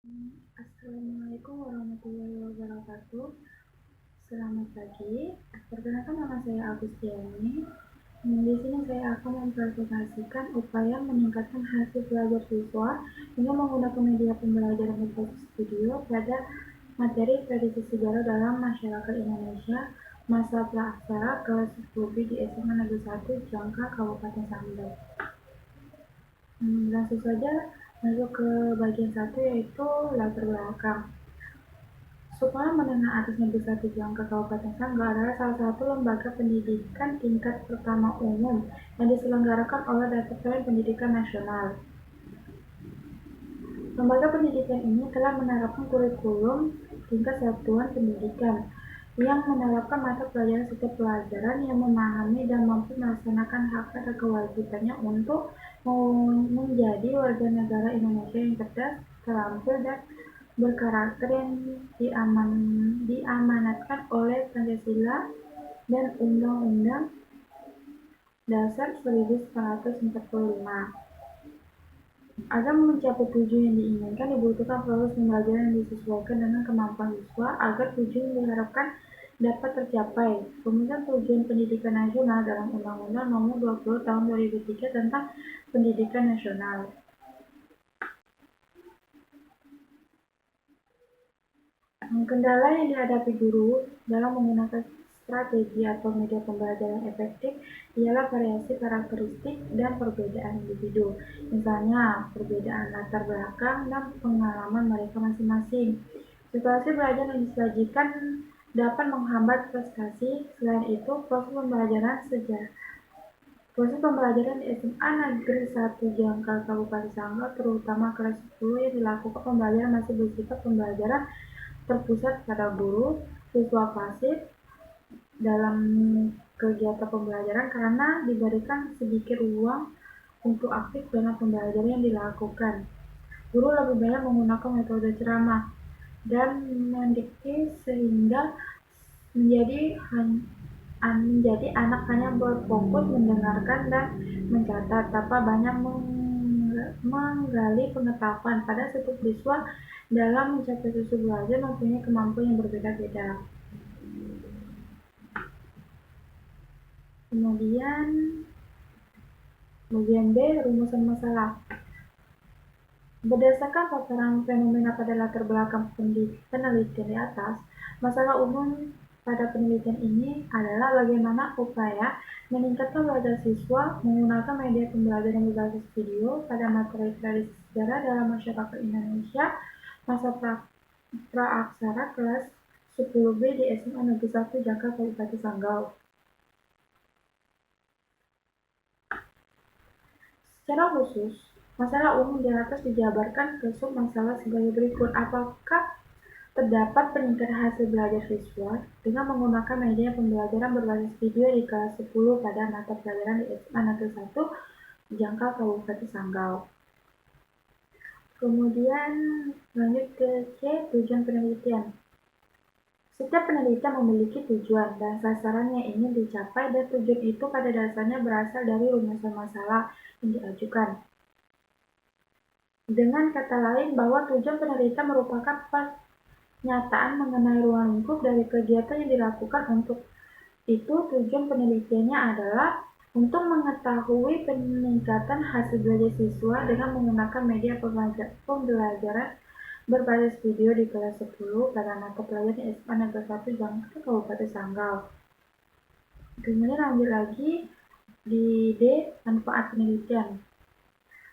Assalamualaikum warahmatullahi wabarakatuh. Selamat pagi. Perkenalkan, nama saya Agustiani. Di sini saya akan mempresentasikan upaya meningkatkan hasil belajar siswa dengan menggunakan media pembelajaran berbasis video pada materi tradisi sejarah dalam masyarakat Indonesia masa praaksara kelas 10B di SMA Negeri 1 Jangka Kabupaten Sanggau. Langsung saja masuk ke bagian 1, yaitu latar belakang. Sekolah Menengah Atas Negeri 1 Jangka Kabupaten Sanggau adalah salah satu lembaga pendidikan tingkat pertama umum yang diselenggarakan oleh Departemen Pendidikan Nasional. Lembaga pendidikan ini telah menerapkan kurikulum tingkat satuan pendidikan yang menerapkan mata pelajaran setiap pelajaran yang memahami dan mampu melaksanakan hak dan kewajibannya untuk menjadi warga negara Indonesia yang cerdas, terampil, dan berkarakter yang diamanatkan oleh Pancasila dan Undang-Undang Dasar 1945. Agar mencapai tujuan yang diinginkan, dibutuhkan proses pembelajaran yang disesuaikan dengan kemampuan siswa agar tujuan yang diharapkan dapat tercapai. Rumusan tujuan pendidikan nasional dalam Undang-Undang Nomor 20 Tahun 2003 tentang Pendidikan Nasional. Kendala yang dihadapi guru dalam menggunakan strategi atau media pembelajaran efektif ialah variasi karakteristik dan perbedaan individu, misalnya perbedaan latar belakang dan pengalaman mereka masing-masing. Situasi belajar yang disajikan dapat menghambat prestasi. Selain itu, proses pembelajaran di SMA Negeri 1 Jangkar Kabupaten Sanggau, terutama kelas 10 yang dilakukan pembelajaran masih bersifat pembelajaran terpusat pada guru, siswa pasif dalam kegiatan pembelajaran karena diberikan sedikit ruang untuk aktif dalam pembelajaran yang dilakukan. Guru lebih banyak menggunakan metode ceramah dan mendikte sehingga menjadi anak hanya berfokus mendengarkan dan mencatat tanpa banyak menggali pengetahuan. Pada setiap siswa dalam mencapai tujuan belajar mempunyai kemampuan yang berbeda-beda. Kemudian bagian B, rumusan masalah. Berdasarkan paparan fenomena pada latar belakang penelitian di atas, masalah umum pada penelitian ini adalah bagaimana upaya meningkatkan belajar siswa menggunakan media pembelajaran berbasis video pada materi tradisi sejarah dalam masyarakat Indonesia masa praaksara kelas 10B di SMA Negeri 1 Jangka Kabupaten Sanggau. Secara khusus, masalah umum di atas dijabarkan ke sub-masalah sebagai berikut. Apakah terdapat peningkatan hasil belajar siswa dengan menggunakan media pembelajaran berbasis video di kelas 10 pada mata pelajaran di SMA Negeri 1 Jangka Kabupaten Sanggau. Kemudian lanjut ke C, tujuan penelitian. Setiap penelitian memiliki tujuan dan sasaran yang ingin dicapai, dan tujuan itu pada dasarnya berasal dari rumusan masalah yang diajukan. Dengan kata lain, bahwa tujuan penelitian merupakan pernyataan mengenai ruang lingkup dari kegiatan yang dilakukan. Untuk itu, tujuan penelitiannya adalah untuk mengetahui peningkatan hasil belajar siswa dengan menggunakan media pembelajaran berbasis video di kelas 10 pada mata pelajaran SMA Negeri 1 Jangkar Kabupaten Sanggau. Kemudian lanjut lagi di D, manfaat penelitian.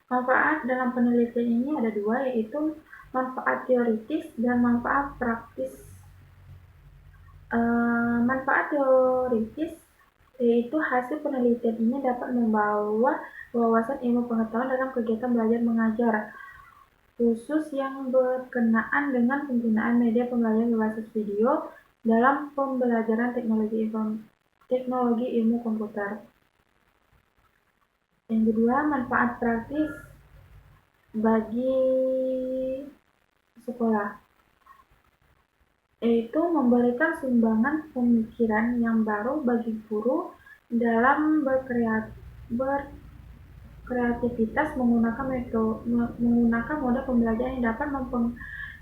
Manfaat dalam penelitian ini ada dua, yaitu manfaat teoritis dan manfaat praktis. Manfaat teoritis yaitu hasil penelitian ini dapat membawa wawasan ilmu pengetahuan dalam kegiatan belajar mengajar, khusus yang berkenaan dengan penggunaan media pembelajaran berbasis video dalam pembelajaran teknologi ilmu komputer. Yang kedua, manfaat praktis bagi sekolah, yaitu memberikan sumbangan pemikiran yang baru bagi guru dalam kreativitas menggunakan mode pembelajaran yang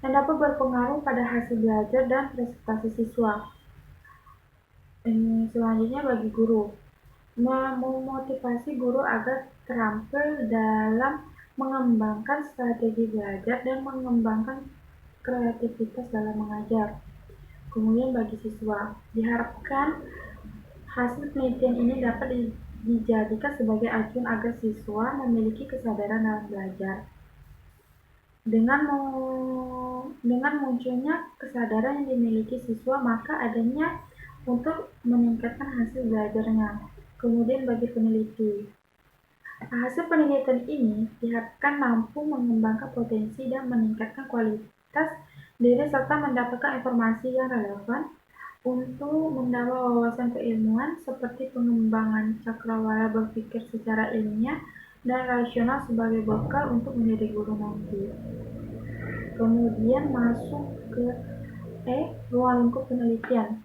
dapat berpengaruh pada hasil belajar dan prestasi siswa. Selanjutnya bagi guru, memotivasi guru agar terampil dalam mengembangkan strategi belajar dan mengembangkan kreativitas dalam mengajar. Kemudian bagi siswa, diharapkan hasil penelitian ini dapat dijadikan sebagai acuan agar siswa memiliki kesadaran dalam belajar. Dengan munculnya kesadaran yang dimiliki siswa, maka adanya untuk meningkatkan hasil belajarnya. Kemudian bagi peneliti, hasil penelitian ini diharapkan mampu mengembangkan potensi dan meningkatkan kualitas diri serta mendapatkan informasi yang relevan untuk menambah wawasan keilmuan seperti pengembangan cakrawala berpikir secara ilmiah dan rasional sebagai bekal untuk menjadi guru nanti. Kemudian masuk ke ruang lingkup penelitian.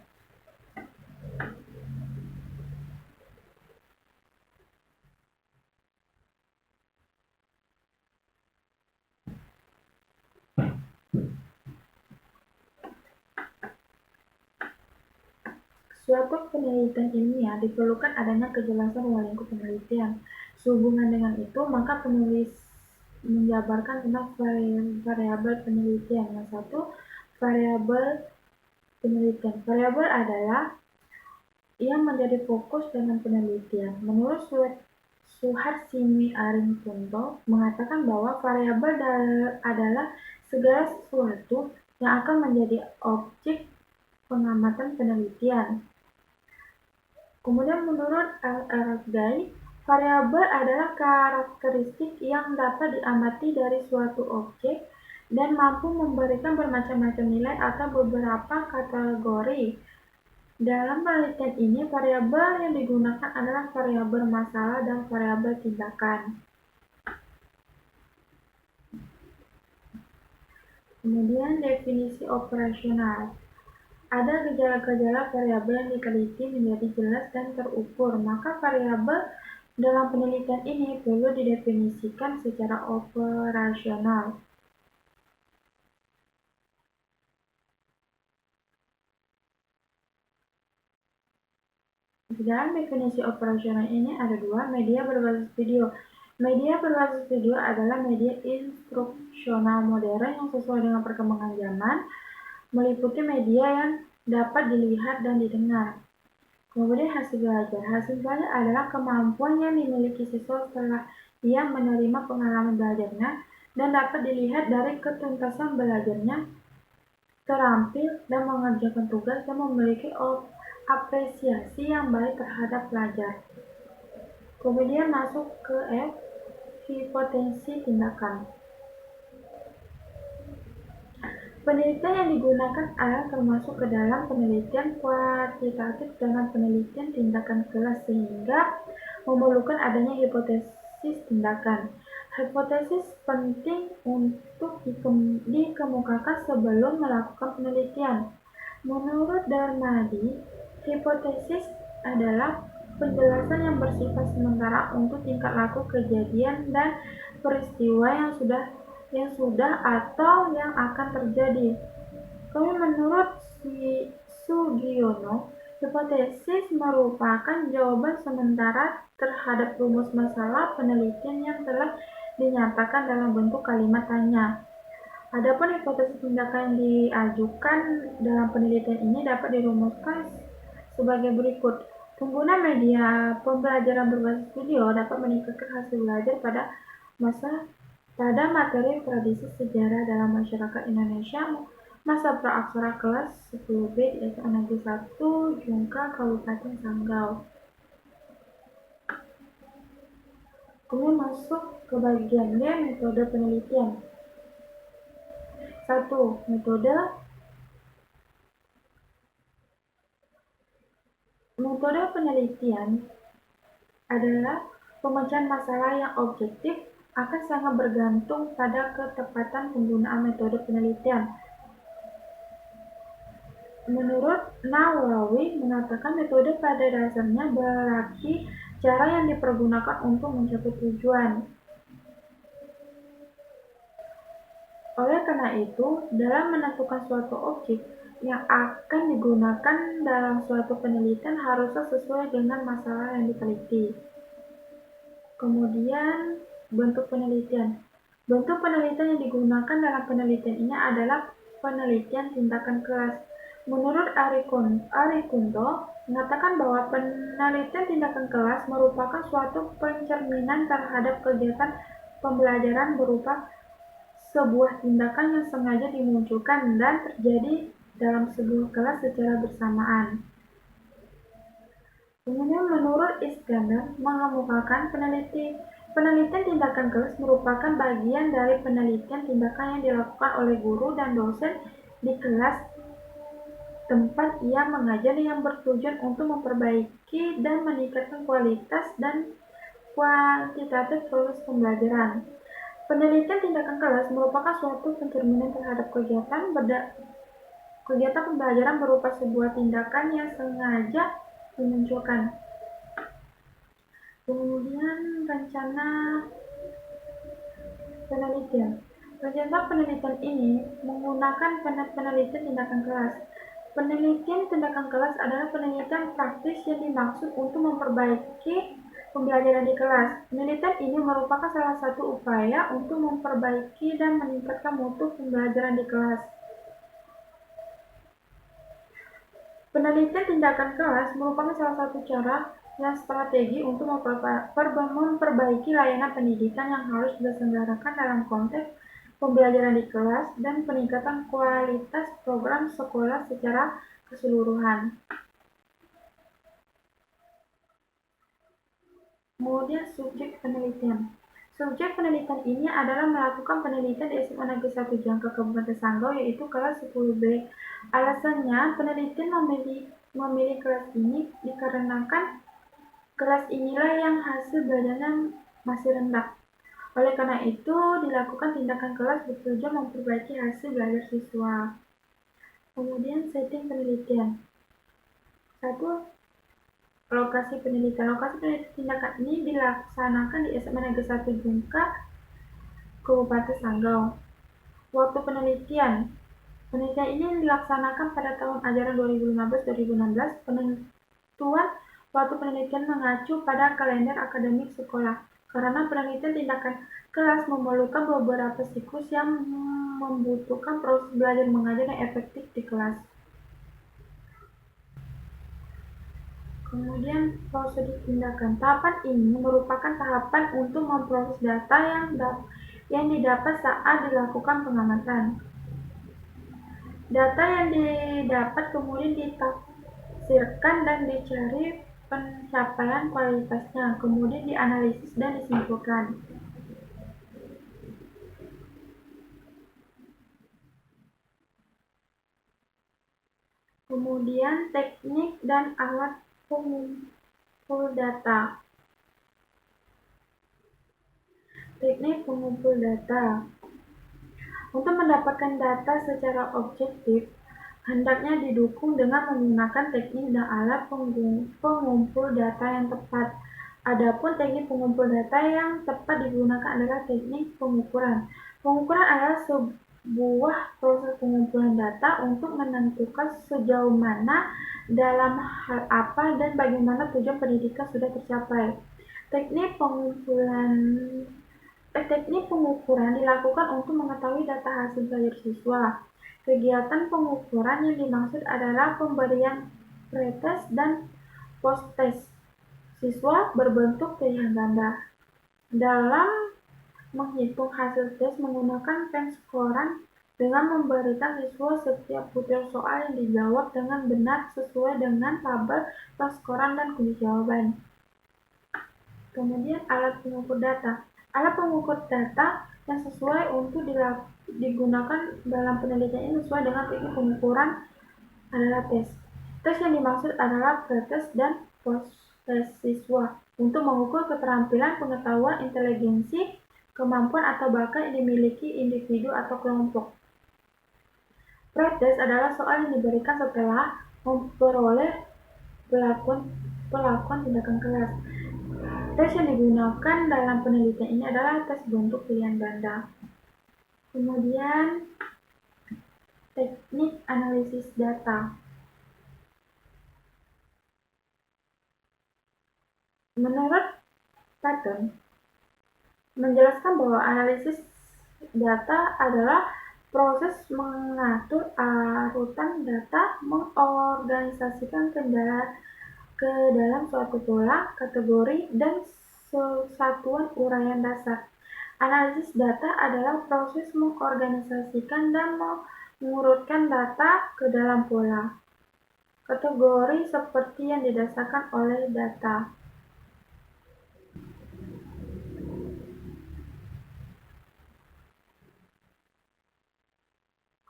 Suatu penelitian ilmiah diperlukan adanya kejelasan ruang lingkup penelitian. Sehubungan dengan itu, maka penulis menjabarkan tentang variabel penelitian. Yang satu, variabel penelitian. Variabel adalah yang menjadi fokus dalam penelitian. Menurut Suharsini Arimpunto mengatakan bahwa variabel adalah segala sesuatu yang akan menjadi objek pengamatan penelitian. Kemudian menurut Al-Arafgai, variabel adalah karakteristik yang dapat diamati dari suatu objek dan mampu memberikan bermacam-macam nilai atau beberapa kategori. Dalam penelitian ini, variabel yang digunakan adalah variabel masalah dan variabel tindakan. Kemudian definisi operasional. Ada gejala-gejala variabel yang diteliti menjadi jelas dan terukur, maka variabel dalam penelitian ini perlu didefinisikan secara operasional. Di dalam definisi operasional ini ada dua, media berbasis video. Media berbasis video adalah media instruksional modern yang sesuai dengan perkembangan zaman, meliputi media yang dapat dilihat dan didengar. Kemudian hasil belajar. Hasil belajar adalah kemampuan yang dimiliki siswa setelah ia menerima pengalaman belajarnya dan dapat dilihat dari ketuntasan belajarnya, terampil dan mengerjakan tugas dan memiliki apresiasi yang baik terhadap pelajar. Kemudian masuk ke hipotensi tindakan. Penelitian yang digunakan adalah termasuk ke dalam penelitian kuantitatif dengan penelitian tindakan kelas sehingga memerlukan adanya hipotesis tindakan. Hipotesis penting untuk dikemukakan sebelum melakukan penelitian. Menurut Darmadi, hipotesis adalah penjelasan yang bersifat sementara untuk tingkah laku kejadian dan peristiwa yang sudah atau yang akan terjadi. Kemudian menurut Sugiono, hipotesis merupakan jawaban sementara terhadap rumus masalah penelitian yang telah dinyatakan dalam bentuk kalimat tanya. Adapun hipotesis tindakan yang diajukan dalam penelitian ini dapat dirumuskan sebagai berikut. Pengguna media pembelajaran berbasis video dapat meningkatkan hasil belajar pada materi tradisi sejarah dalam masyarakat Indonesia masa praaksara kelas 10B di SMA Negeri 1 Jungka, Kabupaten Sanggau. Kemudian masuk ke bagian D, metode penelitian. 1. Metode penelitian adalah pemecahan masalah yang objektif akan sangat bergantung pada ketepatan penggunaan metode penelitian. Menurut Nawawi mengatakan metode pada dasarnya berarti cara yang dipergunakan untuk mencapai tujuan. Oleh karena itu, dalam menentukan suatu objek yang akan digunakan dalam suatu penelitian haruslah sesuai dengan masalah yang diteliti. Kemudian, bentuk penelitian. Bentuk penelitian yang digunakan dalam penelitian ini adalah penelitian tindakan kelas. Menurut Ari Kunto mengatakan bahwa penelitian tindakan kelas merupakan suatu pencerminan terhadap kegiatan pembelajaran berupa sebuah tindakan yang sengaja dimunculkan dan terjadi dalam sebuah kelas secara bersamaan. Kemudian menurut Iskandar mengemukakan penelitian tindakan kelas merupakan bagian dari penelitian tindakan yang dilakukan oleh guru dan dosen di kelas tempat ia mengajar yang bertujuan untuk memperbaiki dan meningkatkan kualitas dan kuantitatif proses pembelajaran. Penelitian tindakan kelas merupakan suatu pencerminan terhadap kegiatan pembelajaran berupa sebuah tindakan yang sengaja dimunculkan. Kemudian rencana penelitian. Rencana penelitian ini menggunakan penelitian tindakan kelas. Penelitian tindakan kelas adalah penelitian praktis yang dimaksud untuk memperbaiki pembelajaran di kelas. Penelitian ini merupakan salah satu upaya untuk memperbaiki dan meningkatkan mutu pembelajaran di kelas. Penelitian tindakan kelas merupakan salah satu cara yang strategi untuk memperbaiki layanan pendidikan yang harus diselenggarakan dalam konteks pembelajaran di kelas dan peningkatan kualitas program sekolah secara keseluruhan. Kemudian subjek penelitian. Subjek penelitian ini adalah melakukan penelitian di SMA Negeri 1 Jangka Kabupaten Sanggau, yaitu kelas 10B. Alasannya, penelitian memilih kelas ini dikarenakan kelas inilah yang hasil belajarnya masih rendah. Oleh karena itu, dilakukan tindakan kelas bertujuan memperbaiki hasil belajar siswa. Kemudian setting penelitian. 1. Lokasi penelitian. Lokasi penelitian tindakan ini dilaksanakan di SMA Negeri 1 Jangka Kabupaten Sanggau. Waktu penelitian. Penelitian ini dilaksanakan pada tahun ajaran 2015-2016. Penentuan waktu penelitian mengacu pada kalender akademik sekolah. Karena penelitian tindakan kelas memerlukan beberapa siklus yang membutuhkan proses belajar mengajar yang efektif di kelas. Kemudian prosedur tindakan. Tahapan ini merupakan tahapan untuk memproses data yang didapat saat dilakukan pengamatan. Data yang didapat kemudian ditafsirkan dan dicari pencapaian kualitasnya, kemudian dianalisis dan disimpulkan. Kemudian teknik dan alat pengumpul data. Teknik pengumpul data. Untuk mendapatkan data secara objektif, hendaknya didukung dengan menggunakan teknik dan alat pengumpul data yang tepat. Adapun teknik pengumpul data yang tepat digunakan adalah teknik pengukuran. Pengukuran adalah sebuah proses pengumpulan data untuk menentukan sejauh mana, dalam hal apa, dan bagaimana tujuan pendidikan sudah tercapai. Teknik pengukuran dilakukan untuk mengetahui data hasil belajar siswa. Kegiatan pengukuran yang dimaksud adalah pemberian pretest dan post-test siswa berbentuk pilihan ganda. Dalam menghitung hasil tes menggunakan penskoran dengan memberikan siswa setiap butir soal yang dijawab dengan benar sesuai dengan tabel penskoran dan kunci jawaban. Kemudian alat pengukur data. Alat pengukur data yang sesuai untuk digunakan dalam penelitian ini sesuai dengan teknik pengukuran adalah tes. Tes yang dimaksud adalah pretest dan post-tes siswa untuk mengukur keterampilan, pengetahuan, inteligensi, kemampuan atau bakat yang dimiliki individu atau kelompok. Pretest adalah soal yang diberikan setelah memperoleh pelakuan tindakan kelas. Tes yang digunakan dalam penelitian ini adalah tes bentuk pilihan ganda. Kemudian teknik analisis data. Menurut Patton, menjelaskan bahwa analisis data adalah proses mengatur arutan data, mengorganisasikan ke dalam suatu pola, kategori, dan satuan uraian dasar. Analisis data adalah proses mengorganisasikan dan mengurutkan data ke dalam pola, kategori seperti yang didasarkan oleh data.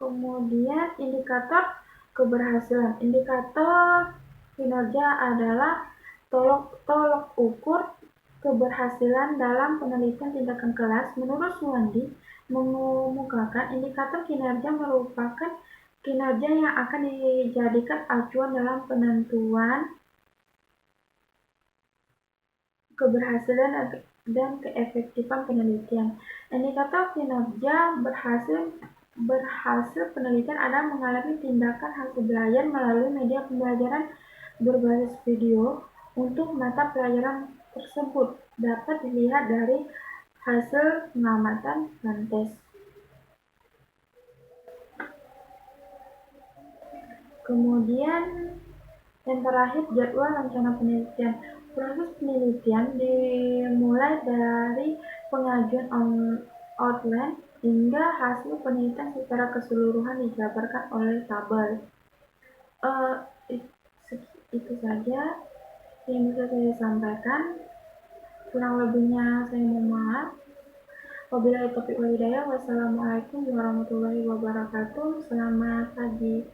Kemudian indikator keberhasilan. Indikator kinerja adalah tolok ukur keberhasilan dalam penelitian tindakan kelas. Menurut Suwandi, mengemukakan indikator kinerja merupakan kinerja yang akan dijadikan acuan dalam penentuan keberhasilan dan keefektifan penelitian. Indikator kinerja berhasil penelitian adalah mengalami tindakan hasil belajar melalui media pembelajaran berbasis video untuk mata pelajaran tersebut dapat dilihat dari hasil pengamatan dan tes. Kemudian yang terakhir, jadwal rencana penelitian. Proses penelitian dimulai dari pengajuan outline hingga hasil penelitian secara keseluruhan dijabarkan oleh tabel. Itu saja yang bisa saya sampaikan. Kurang lebihnya saya mohon maaf. Wabillahi taufiq wal hidayah. Wassalamualaikum warahmatullahi wabarakatuh. Selamat pagi.